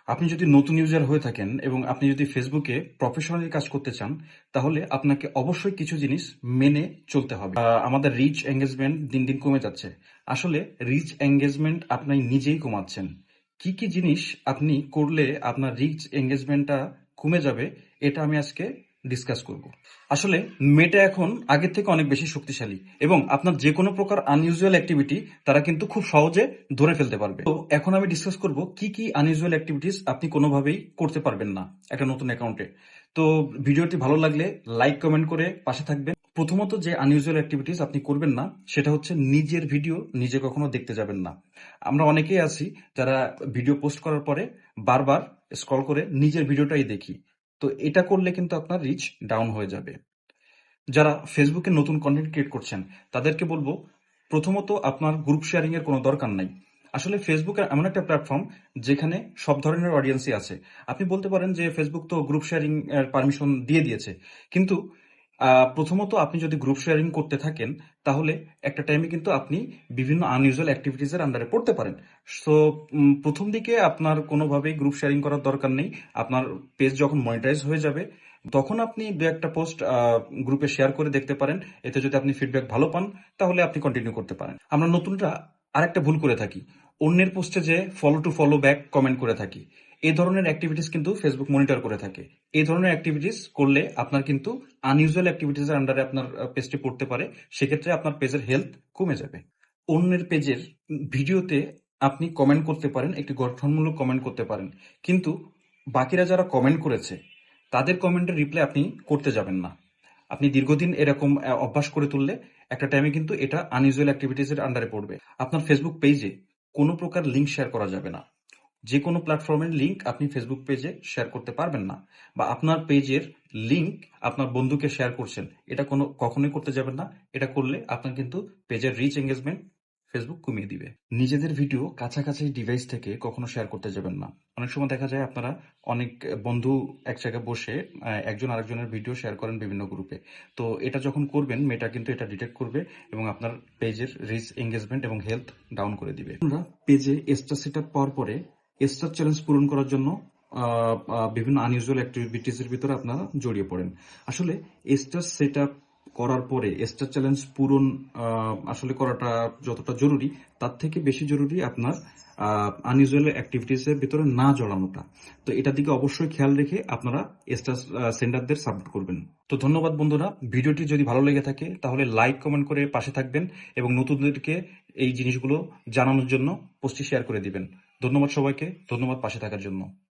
আপনি যদি নতুন ইউজার হয়ে থাকেন এবং আপনি যদি ফেসবুকে প্রফেশনালি কাজ করতে চান, তাহলে আপনাকে অবশ্যই কিছু জিনিস মেনে চলতে হবে। আমাদের রিচ এঙ্গেজমেন্ট দিন দিন কমে যাচ্ছে। আসলে রিচ এঙ্গেজমেন্ট আপনি নিজেই কমাচ্ছেন। কি কি জিনিস আপনি করলে আপনার রিচ এঙ্গেজমেন্টটা কমে যাবে, এটা আমি আজকে ডিসকাস করব। আসলে মেটা এখন আগের থেকে অনেক বেশি শক্তিশালী এবং আপনার যে কোনো প্রকার আনইউজুয়াল অ্যাক্টিভিটি তারা কিন্তু খুব সহজে ধরে ফেলতে পারবে। তো এখন আমি ডিসকাস করব কি কি আনইউজুয়াল অ্যাক্টিভিটিস আপনি কোনোভাবেই করতে পারবেন না একটা নতুন অ্যাকাউন্টে। তো ভিডিওটি ভালো লাগলে লাইক কমেন্ট করে পাশে থাকবেন। প্রথমত যে আনইউজুয়াল অ্যাক্টিভিটিস আপনি করবেন না সেটা হচ্ছে নিজের ভিডিও নিজে কখনো দেখতে যাবেন না। আমরা অনেকেই আছি যারা ভিডিও পোস্ট করার পরে বারবার স্ক্রল করে নিজের ভিডিওটাই দেখি। তো এটা করলে কিন্তু আপনার রিচ ডাউন হয়ে যাবে। যারা ফেসবুকে নতুন কন্টেন্ট ক্রিয়েট করছেন তাদেরকে বলবো, প্রথমত আপনার গ্রুপ শেয়ারিং এর কোনো দরকার নাই। আসলে ফেসবুক এমন একটা প্ল্যাটফর্ম যেখানে সব ধরনের অডিয়েন্সই আছে। আপনি বলতে পারেন যে ফেসবুক তো গ্রুপ শেয়ারিং এর পারমিশন দিয়ে দিয়েছে, কিন্তু প্রথমত আপনি যদি গ্রুপ শেয়ারিং করতে থাকেন তাহলে একটা টাইমে কিন্তু আপনি বিভিন্ন আনইউজুয়াল অ্যাক্টিভিটিস এর আন্ডারে পড়তে পারেন। সো প্রথম দিকে আপনার কোনোভাবেই গ্রুপ শেয়ারিং করার দরকার নেই। আপনার পেজ যখন মনিটাইজ হয়ে যাবে তখন আপনি দু একটা পোস্ট গ্রুপে শেয়ার করে দেখতে পারেন। এতে যদি আপনি ফিডব্যাক ভালো পান তাহলে আপনি কন্টিনিউ করতে পারেন। আমরা নতুনরা আরেকটা ভুল করে থাকি, অন্যের পোস্টে যে follow to follow back comment করে থাকি। এই ধরনের অ্যাক্টিভিটিস কিন্তু ফেসবুক মনিটর করে থাকে। এই ধরনের অ্যাক্টিভিটিস করলে আপনার কিন্তু আনইউজুয়াল অ্যাক্টিভিটিস এর আন্ডারে আপনার পেজটি পড়তে পারে। সেক্ষেত্রে আপনার পেজের হেলথ কমে যাবে। অন্যের পেজের ভিডিওতে আপনি কমেন্ট করতে পারেন, একটি গঠনমূলক কমেন্ট করতে পারেন, কিন্তু বাকিরা যারা কমেন্ট করেছে তাদের কমেন্টের রিপ্লাই আপনি করতে যাবেন না। আপনি দীর্ঘদিন এরকম অভ্যাস করে তুললে একটা টাইমে কিন্তু এটা আনইউজুয়াল অ্যাক্টিভিটিস এর আন্ডারে পড়বে। আপনার ফেসবুক পেজে কোনো প্রকার লিঙ্ক শেয়ার করা যাবে না। যে কোনো প্ল্যাটফর্মের লিঙ্ক আপনি ফেসবুক পেজে শেয়ার করতে পারবেন না, বা আপনার পেজের লিঙ্ক আপনার বন্ধুকে শেয়ার করছেন, এটা কখনোই করতে যাবেন না। এটা করলে আপনার কিন্তু পেজের রিচ এঙ্গেজমেন্ট ফেসবুক কমিয়ে দিবে। নিজেদের ভিডিও কাছাকাছি ডিভাইস থেকে কখনো শেয়ার করতে যাবেন না। অনেক সময় দেখা যায় আপনারা অনেক বন্ধু এক জায়গায় বসে একজন আরেকজনের ভিডিও শেয়ার করেন বিভিন্ন গ্রুপে। তো এটা যখন করবেন মেটা কিন্তু এটা ডিটেক্ট করবে এবং আপনার পেজের রিচ এঙ্গেজমেন্ট এবং হেলথ ডাউন করে দিবে। আমরা পেজে স্টার সেট আপ পাওয়ার পরে স্টার চ্যালেঞ্জ পূরণ করার জন্য বিভিন্ন আনইউজুয়াল অ্যাক্টিভিটিস এর ভিতরে আপনারা জড়িয়ে পড়েন। আসলে স্টার সেট আপ করার পরে স্টার চ্যালেঞ্জ পূরণ আসলে করাটা যতটা জরুরি তার থেকে বেশি জরুরি আপনার আনইউজুয়াল অ্যাক্টিভিটিস এর ভিতরে না জড়ানোটা। তো এটার দিকে অবশ্যই খেয়াল রেখে আপনারা স্টার সেন্ডারদের সাপোর্ট করবেন। তো ধন্যবাদ বন্ধুরা, ভিডিওটি যদি ভালো লেগে থাকে তাহলে লাইক কমেন্ট করে পাশে থাকবেন এবং নতুনদেরকে এই জিনিসগুলো জানানোর জন্য পোস্টটি শেয়ার করে দিবেন। ধন্যবাদ সবাইকে, ধন্যবাদ পাশে থাকার জন্য।